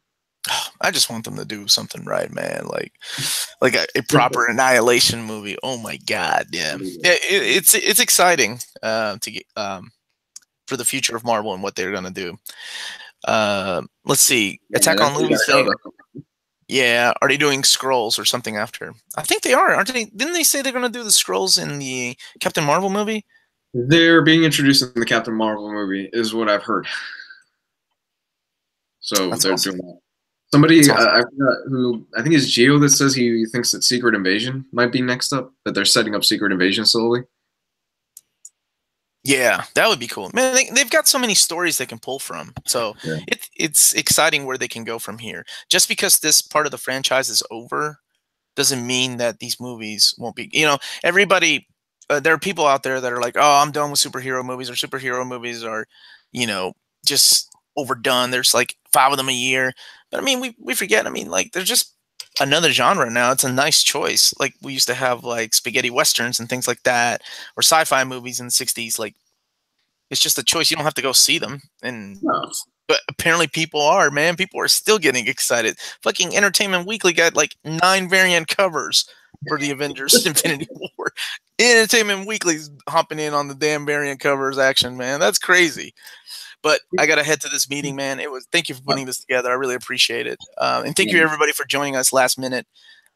I just want them to do something right, man. Like a proper Annihilation movie. Oh my god, yeah. It's exciting to get for the future of Marvel and what they're gonna do. Let's see, Attack on Luby's thing. Yeah, are they doing Skrulls or something after? I think they are, aren't they? Didn't they say they're gonna do the Skrulls in the Captain Marvel movie? They're being introduced in the Captain Marvel movie, is what I've heard. So That's they're awesome. doing that. Somebody, I forgot who, I think it's Gio that says he thinks that Secret Invasion might be next up, that they're setting up Secret Invasion slowly. Yeah, that would be cool. Man, they've got so many stories they can pull from. So it's exciting where they can go from here. Just because this part of the franchise is over doesn't mean that these movies won't be, you know, everybody, there are people out there that are like, oh, I'm done with superhero movies, or superhero movies are, you know, just overdone. There's like 5 of them a year. But I mean, we forget, I mean, like there's just another genre now. It's a nice choice. Like we used to have like spaghetti westerns and things like that, or sci-fi movies in the 60s. Like it's just a choice. You don't have to go see them. And but apparently people are, man. People are still getting excited. Fucking Entertainment Weekly got like 9 variant covers for the Avengers Infinity War. Entertainment Weekly's hopping in on the damn variant covers action, man. That's crazy. But I got to head to this meeting, man. Thank you for putting this together. I really appreciate it. And thank you, everybody, for joining us last minute.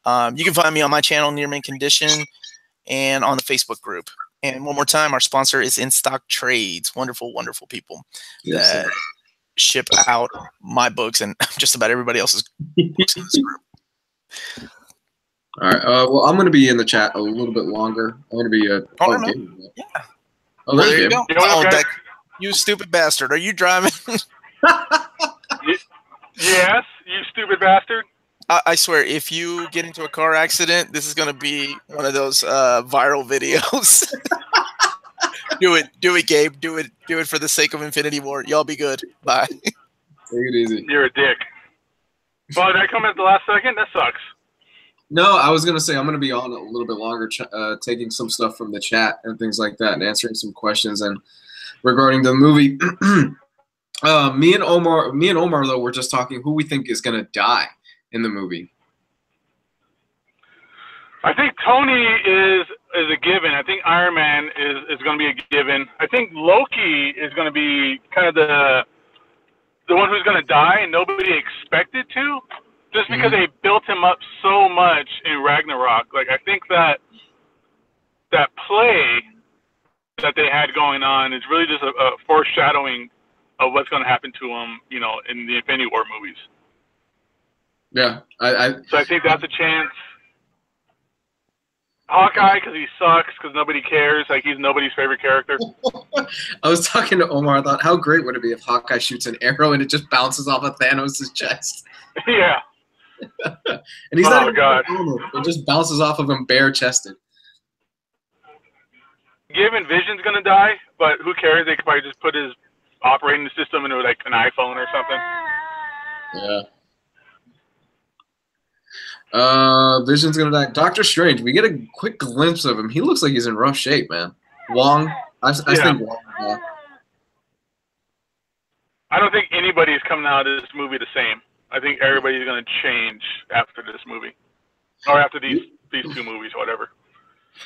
You can find me on my channel, Near Mint Condition, and on the Facebook group. And one more time, our sponsor is In Stock Trades. Wonderful, wonderful people that ship out my books and just about everybody else's books in this group. All right. Well, I'm going to be in the chat a little bit longer. I'm going to be yeah. Oh, there you go. You stupid bastard. Are you driving? Yes, you stupid bastard. I swear, if you get into a car accident, this is going to be one of those viral videos. Do it, Gabe. Do it for the sake of Infinity War. Y'all be good. Bye. Take it easy. You're a dick. Well, did I come at the last second? That sucks. No, I was going to say I'm going to be on a little bit longer, taking some stuff from the chat and things like that and answering some questions and regarding the movie. Me and Omar, though, were just talking who we think is going to die in the movie. I think Tony is a given. I think Iron Man is going to be a given. I think Loki is going to be kind of the one who's going to die and nobody expected to, just because they built him up so much in Ragnarok. Like I think that play that they had going on is really just a foreshadowing of what's going to happen to him, you know, in the Infinity War movies. Yeah, so I think that's a chance. Hawkeye, because he sucks, because nobody cares. Like, he's nobody's favorite character. I was talking to Omar. I thought, how great would it be if Hawkeye shoots an arrow and it just bounces off of Thanos' chest? Yeah. And he's not even God. it just bounces off of him bare chested. Given Vision's gonna die, but who cares? They could probably just put his operating system into like an iPhone or something. Yeah. Vision's gonna die. Doctor Strange, we get a quick glimpse of him. He looks like he's in rough shape, man. Wong, I think Wong. Yeah. I don't think anybody's coming out of this movie the same. I think everybody's gonna change after this movie, or after these two movies, whatever.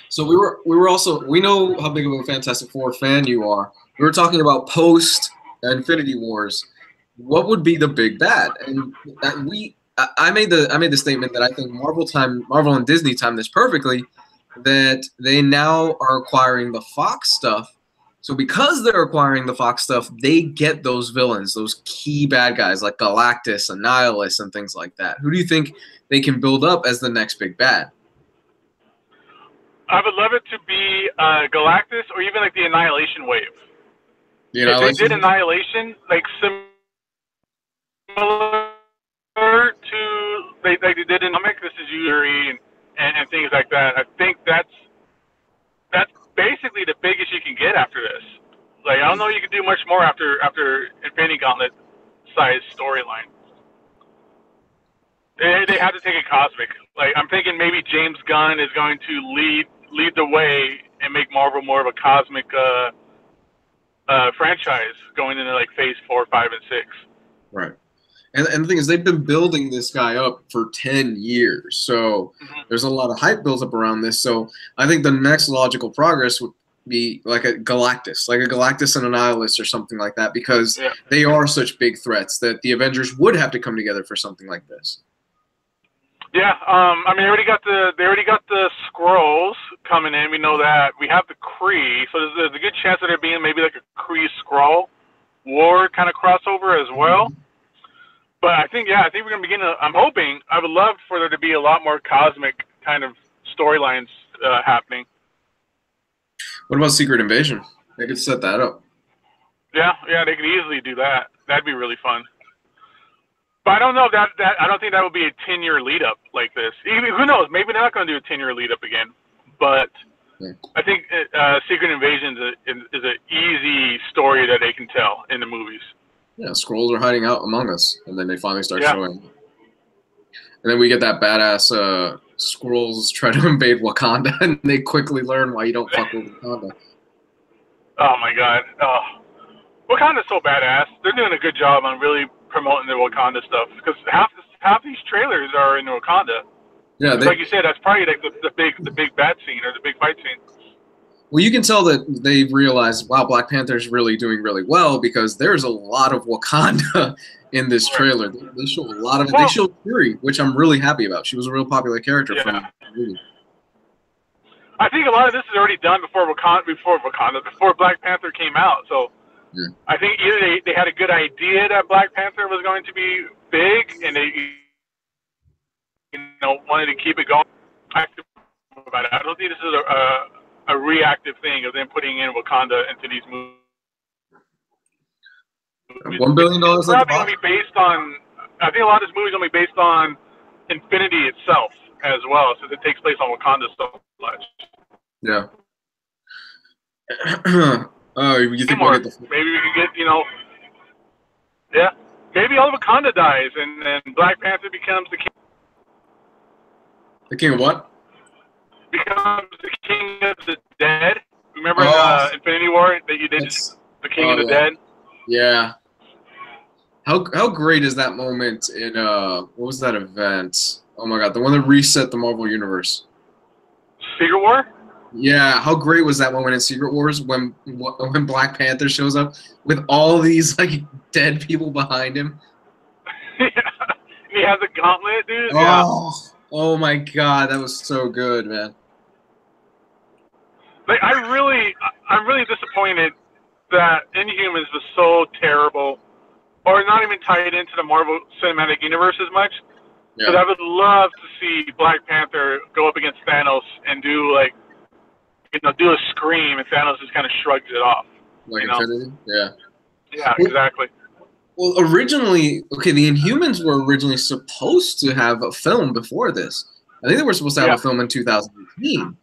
So we were also, we know how big of a Fantastic Four fan you are. We were talking about post Infinity Wars. What would be the big bad? And I made the statement that I think Marvel and Disney timed this perfectly, that they now are acquiring the Fox stuff. So because they're acquiring the Fox stuff, they get those villains, those key bad guys like Galactus, Annihilus, and things like that. Who do you think they can build up as the next big bad? I would love it to be Galactus or even like the Annihilation Wave. If they did Annihilation, like similar to like they did in comic, this is Yuri and things like that. I think that's basically the biggest you can get after this. Like I don't know you can do much more after Infinity Gauntlet size storyline. They have to take it cosmic. Like I'm thinking maybe James Gunn is going to lead the way and make Marvel more of a cosmic franchise going into like phase 4, 5, and 6. Right. And the thing is, they've been building this guy up for 10 years. So there's a lot of hype built up around this. So I think the next logical progress would be like a Galactus and Annihilus or something like that, because they are such big threats that the Avengers would have to come together for something like this. Yeah, I mean, they already got the Skrulls coming in. We know that. We have the Kree, so there's a good chance of there being maybe like a Kree-Skrull war kind of crossover as well. But I think we're gonna begin. I would love for there to be a lot more cosmic kind of storylines happening. What about Secret Invasion? They could set that up. Yeah, they could easily do that. That'd be really fun. But I don't know if I don't think that would be a 10-year lead up like this. Even, who knows? Maybe they're not going to do a 10-year lead up again. But I think Secret Invasion is an easy story that they can tell in the movies. Yeah, Skrulls are hiding out among us, and then they finally start showing. And then we get that badass Skrulls try to invade Wakanda, and they quickly learn why you don't fuck with Wakanda. Oh my God! Oh, Wakanda's so badass. They're doing a good job on really promoting the Wakanda stuff, because half these trailers are in Wakanda. Yeah, like you said, that's probably like the big bat scene or the big fight scene. Well, you can tell that they've realized, wow, Black Panther's really doing really well, because there's a lot of Wakanda in this trailer. They show a lot of it. They show Fury, which I'm really happy about. She was a real popular character from the movie. I think a lot of this is already done before Black Panther came out. So I think either they had a good idea that Black Panther was going to be big, and they wanted to keep it going. I don't think this is a reactive thing of them putting in Wakanda into these movies. $1 billion. It's probably going to be based on. I think a lot of this movie is going to be based on Infinity itself as well, since it takes place on Wakanda so much. Yeah. You think maybe we can get maybe all of Wakanda dies and then Black Panther becomes the king. The king of what? Becomes the king of the dead. Remember in Infinity War that you did the king of the dead? Yeah. How great is that moment in what was that event? Oh my God, the one that reset the Marvel Universe. Secret War? Yeah, how great was that moment in Secret Wars when Black Panther shows up with all these like dead people behind him? Yeah, he has a gauntlet, dude. Oh my God, that was so good, man. Like I'm really disappointed that Inhumans was so terrible, or not even tied into the Marvel Cinematic Universe as much. Because I would love to see Black Panther go up against Thanos and do a scream, and Thanos just kind of shrugs it off. Like Infinity? Yeah. Yeah, exactly. Well, originally, okay, the Inhumans were originally supposed to have a film before this. I think they were supposed to have a film in 2018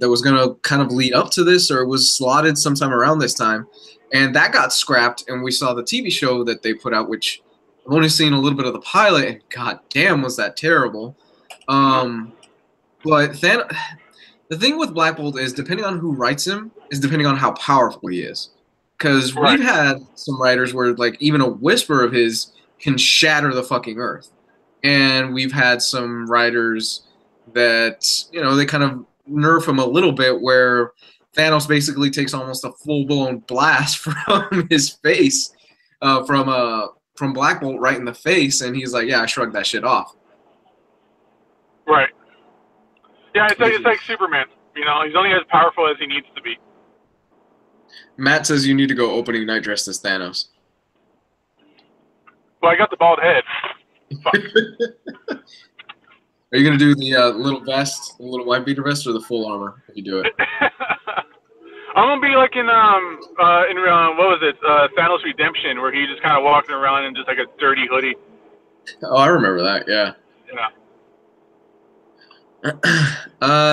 that was going to kind of lead up to this, or it was slotted sometime around this time. And that got scrapped, and we saw the TV show that they put out, which I've only seen a little bit of the pilot, and god damn was that terrible. But the thing with Black Bolt is, depending on who writes him, is depending on how powerful he is. Because we've had some writers where, like, even a whisper of his can shatter the fucking earth. And we've had some writers that, you know, they kind of nerf him a little bit, where Thanos basically takes almost a full-blown blast from his face, from Black Bolt right in the face, and he's like, yeah, I shrugged that shit off. Right. Yeah, it's like Superman. You know, he's only as powerful as he needs to be. Matt says you need to go opening night dressed as Thanos. Well, I got the bald head. Are you gonna do the little vest, the little white beater vest, or the full armor if you do it? I'm gonna be like in what was it, Thanos Redemption, where he just kind of walking around in just like a dirty hoodie. Oh, I remember that. Yeah.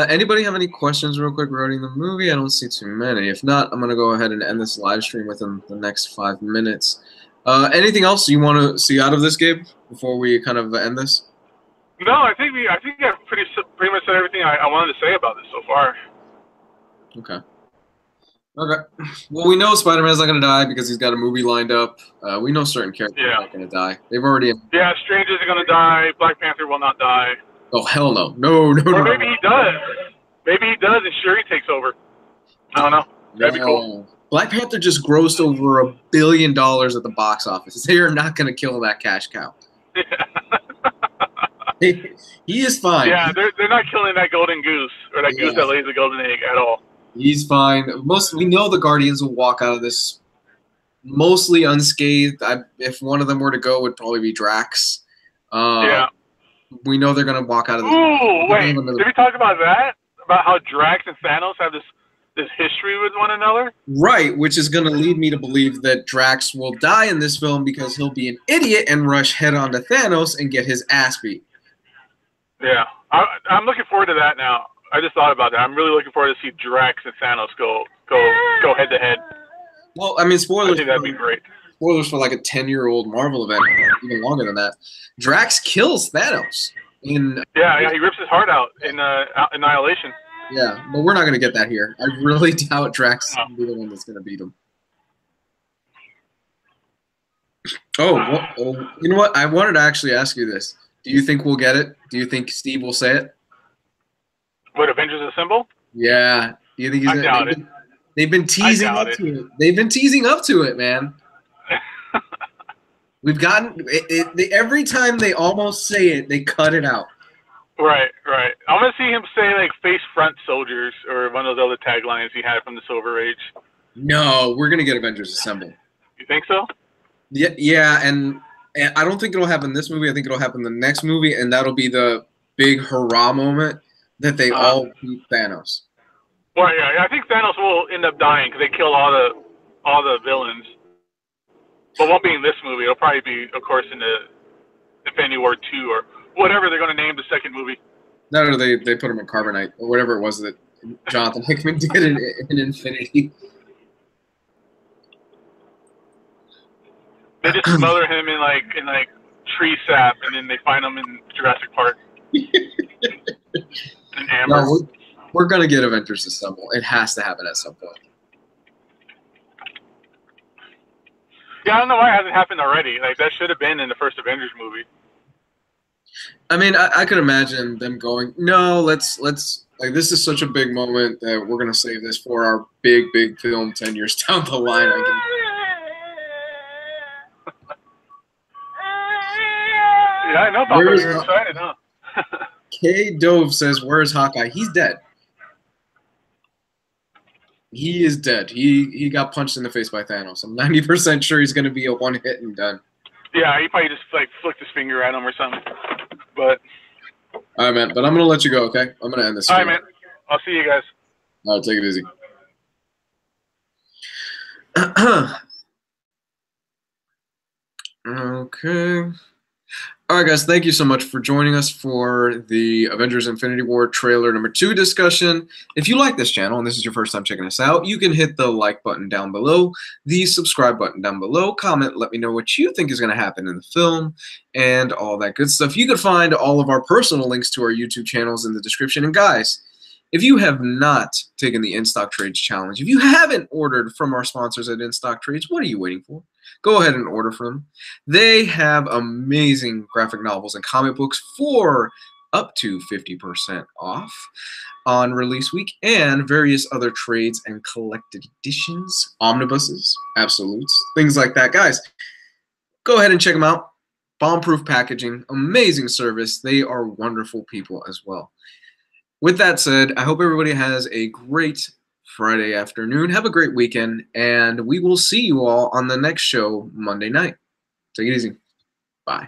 Anybody have any questions real quick regarding the movie? I don't see too many. If not, I'm gonna go ahead and end this live stream within the next 5 minutes. Anything else you want to see out of this, Gabe, before we kind of end this? No, I think I've pretty much said everything I wanted to say about this so far. Okay. Okay. Well, we know Spider-Man's not going to die because he's got a movie lined up. We know certain characters are not going to die. They've already... Yeah, Strangers are going to die. Black Panther will not die. Oh, hell no. No. Or maybe he does. Maybe he does and Shuri takes over. I don't know. That'd be cool. Black Panther just grossed over $1 billion at the box office. They are not going to kill that cash cow. He is fine. Yeah, they're not killing that golden goose or that goose that lays a golden egg at all. He's fine. We know the Guardians will walk out of this mostly unscathed. If one of them were to go, it would probably be Drax. We know they're going to walk out of this. Ooh, wait. Did we talk about that? About how Drax and Thanos have this history with one another? Right, which is going to lead me to believe that Drax will die in this film because he'll be an idiot and rush head on to Thanos and get his ass beat. Yeah. I'm looking forward to that now. I just thought about that. I'm really looking forward to see Drax and Thanos go head to head. Well, I mean, spoilers. I think that'd be great. Spoilers for like a 10-year-old Marvel event, even longer than that. Drax kills Thanos in. Yeah, he rips his heart out in Annihilation. Yeah, but we're not going to get that here. I really doubt Drax will be the one that's going to beat him. Oh, you know what? I wanted to actually ask you this. Do you think we'll get it? Do you think Steve will say it? What, Avengers Assemble? Yeah. Do you think he's? I doubt it. They've been teasing up to it. They've been teasing up to it, man. We've gotten every time they almost say it, they cut it out. Right. I want to see him say like "face front soldiers" or one of those other taglines he had from the Silver Age. No, we're gonna get Avengers Assemble. You think so? Yeah, and I don't think it'll happen this movie. I think it'll happen the next movie, and that'll be the big hurrah moment that they all beat Thanos. Well, yeah, I think Thanos will end up dying because they kill all the villains. But won't be in this movie. It'll probably be, of course, in the Infinity War 2 or whatever they're going to name the second movie. No, they put him in Carbonite or whatever it was that Jonathan Hickman did in Infinity. They just smother him in like tree sap, and then they find him in Jurassic Park. In amber. No, we're gonna get Avengers Assemble. It has to happen at some point. Yeah, I don't know why it hasn't happened already. Like that should have been in the first Avengers movie. I mean, I could imagine them going, no, let's like this is such a big moment that we're gonna save this for our big film 10 years down the line. Yeah, I know, Papa. You're excited, huh? K Dove says, "Where's Hawkeye? He's dead. He is dead. He got punched in the face by Thanos. I'm 90% sure he's gonna be a one hit and done." Yeah, he probably just like flicked his finger at him or something. But all right, man. But I'm gonna let you go. Okay, I'm gonna end this. All right, man. I'll see you guys. All right, take it easy. Okay. All right, guys, thank you so much for joining us for the Avengers Infinity War trailer number 2 discussion. If you like this channel and this is your first time checking us out, you can hit the like button down below, the subscribe button down below, comment, let me know what you think is going to happen in the film, and all that good stuff. You can find all of our personal links to our YouTube channels in the description. And guys, if you have not taken the In-Stock Trades Challenge, if you haven't ordered from our sponsors at In-Stock Trades, what are you waiting for? Go ahead and order from them. They have amazing graphic novels and comic books for up to 50% off on release week, and various other trades and collected editions, omnibuses, absolutes, things like that. Guys, go ahead and check them out. Bomb-proof packaging, amazing service. They are wonderful people as well. With that said, I hope everybody has a great Friday afternoon. Have a great weekend, and we will see you all on the next show Monday night. Take it easy. Bye.